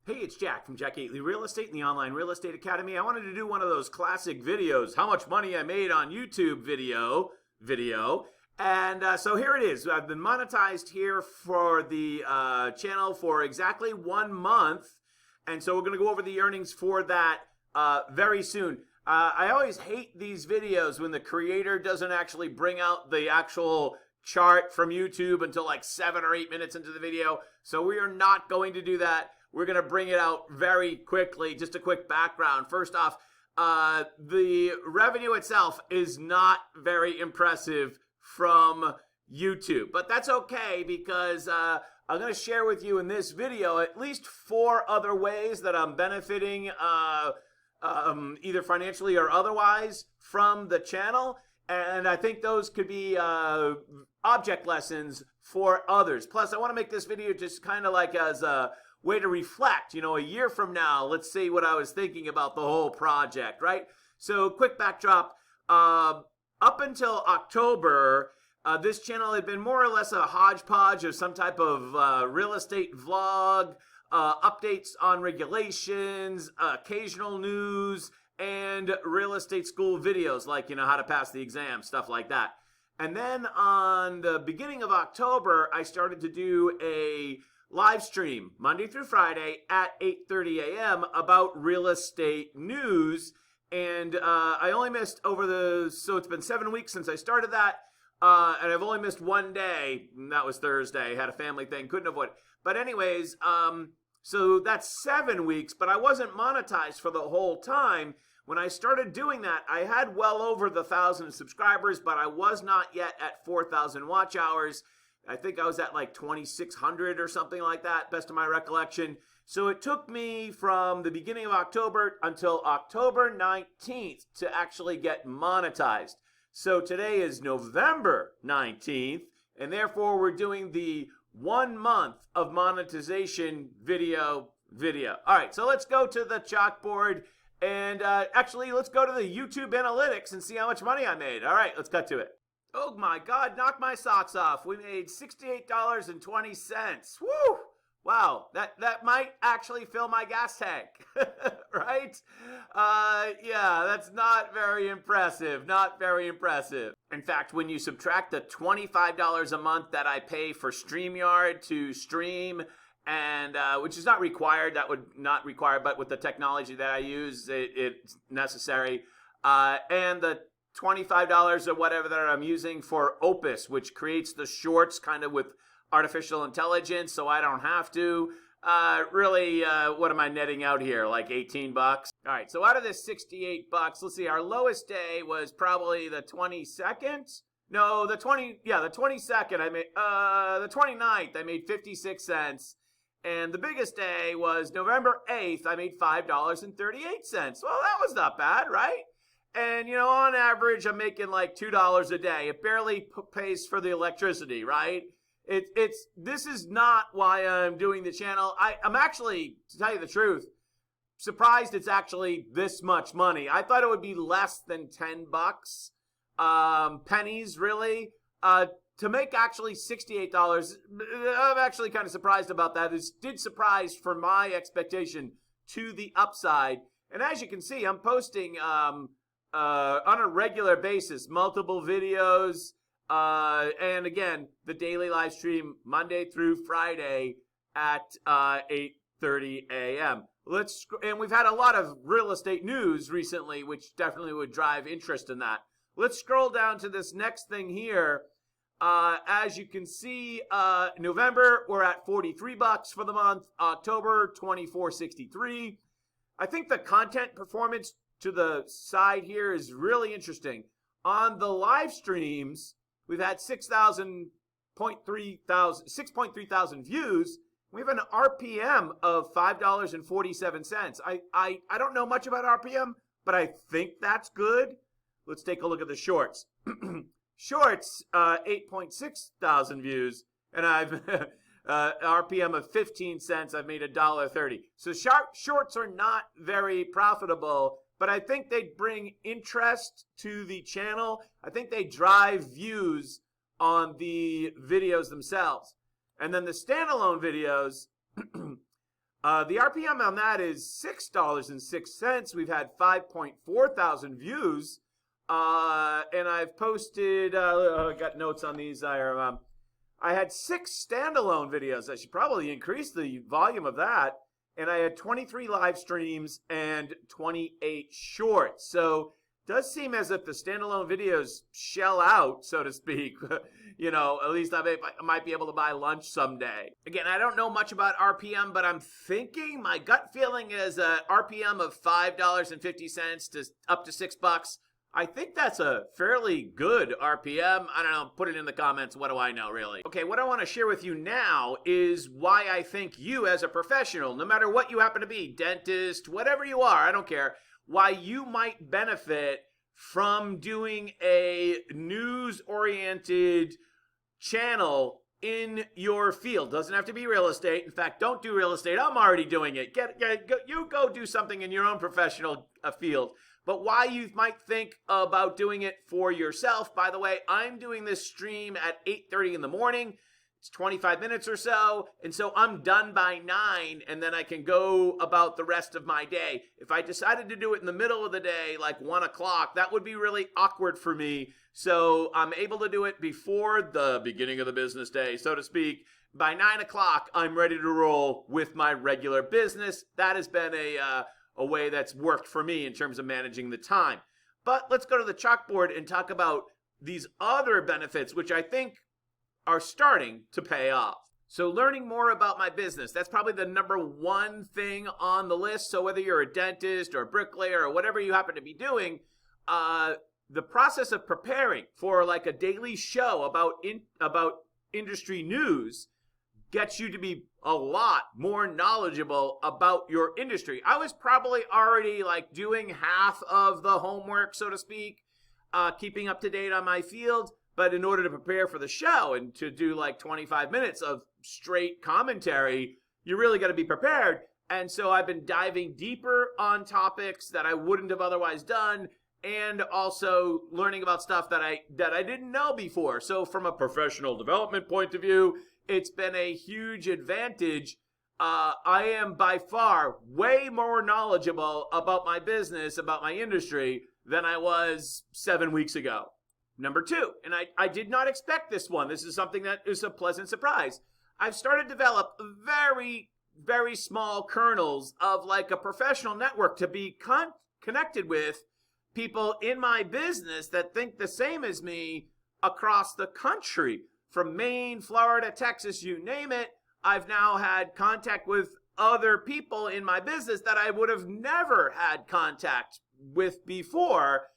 Hey, it's Jack from Jack Gately Real Estate and the Online Real Estate Academy. I wanted to do one of those classic videos, how much money I made on YouTube video. And so here it is. I've been monetized here for the channel for exactly 1 month. And so we're going to go over the earnings for that very soon. I always hate these videos when the creator doesn't actually bring out the actual chart from YouTube until like 7 or 8 minutes into the video. So we are not going to do that. We're going to bring it out very quickly. Just a quick background. First off, the revenue itself is not very impressive from YouTube. But that's okay because I'm going to share with you in this video at least 4 other ways that I'm benefiting either financially or otherwise from the channel. And I think those could be object lessons for others. Plus, I want to make this video just kind of like as a way to reflect. You know, a year from now, let's see what I was thinking about the whole project, right? So, quick backdrop. Up until October, this channel had been more or less a hodgepodge of some type of real estate vlog, updates on regulations, occasional news, and real estate school videos like, you know, how to pass the exam, stuff like that. And then on the beginning of October, I started to do a live stream Monday through Friday at 8:30 a.m. about real estate news. And I only missed so it's been 7 weeks since I started that. And I've only missed 1 day, and that was Thursday. Had a family thing, couldn't avoid it. But anyways, so that's 7 weeks, but I wasn't monetized for the whole time. When I started doing that, I had well over the 1,000 subscribers, but I was not yet at 4,000 watch hours. I think I was at like 2,600 or something like that, best of my recollection. So it took me from the beginning of October until October 19th to actually get monetized. So today is November 19th, and therefore we're doing the 1 month of monetization video. All right, so let's go to the chalkboard and actually let's go to the YouTube analytics and see how much money I made. All right, let's cut to it. Oh my God, knock my socks off. We made $68.20. Woo! Wow, that might actually fill my gas tank, right? Yeah, that's not very impressive, not very impressive. In fact, when you subtract the $25 a month that I pay for StreamYard to stream, and which is not required, that would not require, but with the technology that I use, it's necessary, and the $25 or whatever that I'm using for Opus, which creates the shorts kind of with artificial intelligence, so I don't have to. Really, what am I netting out here? Like 18 bucks? All right, so out of this 68 bucks, let's see, our lowest day was probably the 22nd. No, the 22nd, I made, the 29th, I made 56 cents. And the biggest day was November 8th, I made $5.38. Well, that was not bad, right? And, you know, on average, I'm making like $2 a day. It barely pays for the electricity, right? This is not why I'm doing the channel. I'm actually, to tell you the truth, surprised it's actually this much money. I thought it would be less than 10 bucks, pennies really. To make actually $68, I'm actually kind of surprised about that. It did surprise for my expectation to the upside. And as you can see, I'm posting on a regular basis, multiple videos. And again, the daily live stream Monday through Friday at 8:30 a.m. And we've had a lot of real estate news recently, which definitely would drive interest in that. Let's scroll down to this next thing here. As you can see, November, we're at 43 bucks for the month. October, 24.63. I think the content performance to the side here is really interesting. On the live streams, we've had 6.3 thousand views. We have an RPM of $5.47. I don't know much about RPM, but I think that's good. Let's take a look at the shorts. Shorts, 8.6 thousand views, and I've RPM of 15 cents. I've made $1.30. So shorts are not very profitable, but I think they bring interest to the channel. I think they drive views on the videos themselves. And then the standalone videos, The RPM on that is $6.06. We've had 5.4 thousand views. And I've posted, got notes on these. I had 6 standalone videos. I should probably increase the volume of that. And I had 23 live streams and 28 shorts. So it does seem as if the standalone videos shell out, so to speak. You know, at least I might be able to buy lunch someday. Again, I don't know much about RPM, but I'm thinking, my gut feeling is a RPM of $5.50 to up to $6. I think that's a fairly good RPM. I don't know, put it in the comments. What do I know, really? Okay, what I want to share with you now is why I think you as a professional, no matter what you happen to be, dentist, whatever you are, I don't care, why you might benefit from doing a news-oriented channel in your field. Doesn't have to be real estate. In fact, don't do real estate. I'm already doing it. You go do something in your own professional field. But why you might think about doing it for yourself. By the way, I'm doing this stream at 8:30 in the morning. It's 25 minutes or so. And so I'm done by 9, and then I can go about the rest of my day. If I decided to do it in the middle of the day, like 1 o'clock, that would be really awkward for me. So I'm able to do it before the beginning of the business day, so to speak. By 9 o'clock, I'm ready to roll with my regular business. That has been a way that's worked for me in terms of managing the time. But let's go to the chalkboard and talk about these other benefits, which I think are starting to pay off. So learning more about my business, that's probably the number one thing on the list. So whether you're a dentist or a bricklayer or whatever you happen to be doing, the process of preparing for like a daily show about industry news gets you to be a lot more knowledgeable about your industry. I was probably already like doing half of the homework, so to speak, keeping up to date on my field. But in order to prepare for the show and to do like 25 minutes of straight commentary, you really got to be prepared. And so I've been diving deeper on topics that I wouldn't have otherwise done, and also learning about stuff that I didn't know before. So from a professional development point of view, it's been a huge advantage. I am by far way more knowledgeable about my business, about my industry, than I was 7 weeks ago. Number 2, and I did not expect this one. This is something that is a pleasant surprise. I've started to develop very, very small kernels of like a professional network to be connected with people in my business that think the same as me across the country. From Maine, Florida, Texas, you name it, I've now had contact with other people in my business that I would have never had contact with before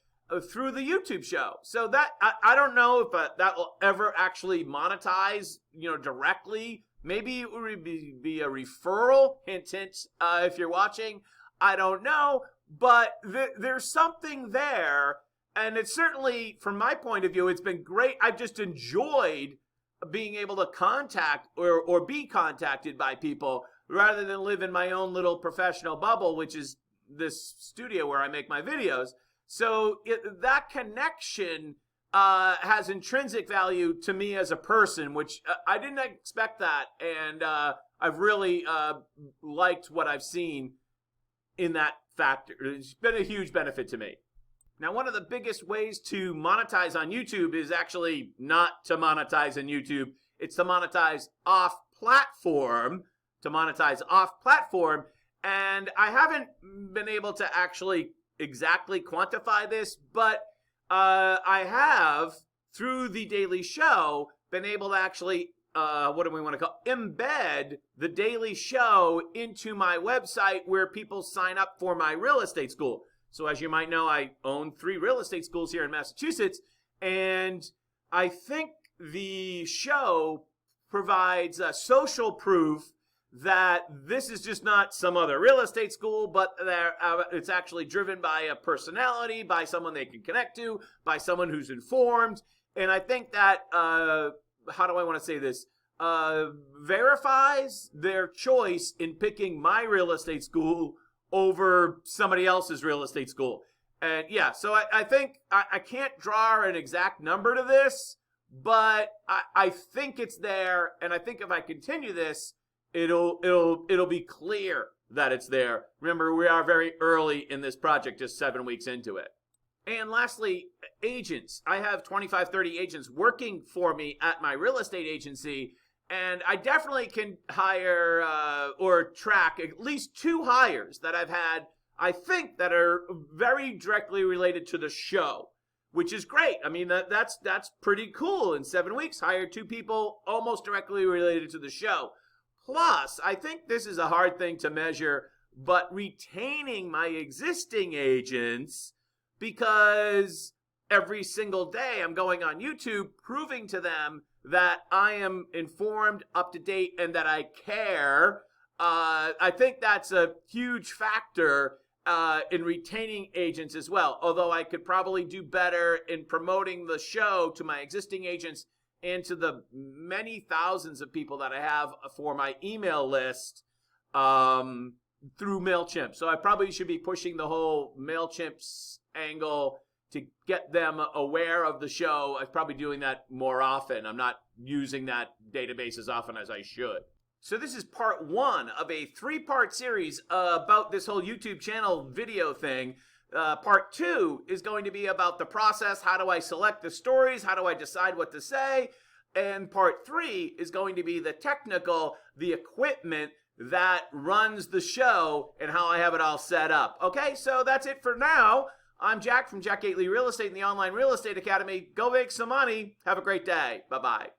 through the YouTube show. So that, I don't know if that will ever actually monetize, directly. Maybe it would be a referral, hint, hint, if you're watching. I don't know, but there's something there. And it's certainly, from my point of view, it's been great. I've just enjoyed being able to contact or be contacted by people rather than live in my own little professional bubble, which is this studio where I make my videos. So that connection has intrinsic value to me as a person, which I didn't expect that. And I've really liked what I've seen in that factor. It's been a huge benefit to me. Now, one of the biggest ways to monetize on YouTube is actually not to monetize on YouTube. It's to monetize off platform, And I haven't been able to actually exactly quantify this, but I have, through the daily show, been able to actually, embed the daily show into my website where people sign up for my real estate school. So as you might know, I own 3 real estate schools here in Massachusetts, and I think the show provides a social proof that this is just not some other real estate school, but it's actually driven by a personality, by someone they can connect to, by someone who's informed. And I think that, how do I want to say this, verifies their choice in picking my real estate school over somebody else's real estate school. And yeah, so I think I can't draw an exact number to this, but I think it's there. And I think if I continue this, it'll be clear that it's there. Remember, we are very early in this project, just 7 weeks into it. And lastly, agents. I have 25, 30 agents working for me at my real estate agency, and I definitely can hire or track at least 2 hires that I've had, I think, that are very directly related to the show, which is great. I mean, that's pretty cool. In 7 weeks, hire 2 people almost directly related to the show. Plus, I think this is a hard thing to measure, but retaining my existing agents, because every single day I'm going on YouTube proving to them that I am informed, up to date, and that I care. I think that's a huge factor in retaining agents as well, although I could probably do better in promoting the show to my existing agents and to the many thousands of people that I have for my email list through MailChimp. So I probably should be pushing the whole MailChimp's angle to get them aware of the show. I'm probably doing that more often. I'm not using that database as often as I should. So this is part 1 of a 3-part series about this whole YouTube channel video thing. Part 2 is going to be about the process. How do I select the stories? How do I decide what to say? And part 3 is going to be the technical, the equipment that runs the show and how I have it all set up. Okay, so that's it for now. I'm Jack from Jack Gately Real Estate and the Online Real Estate Academy. Go make some money. Have a great day. Bye-bye.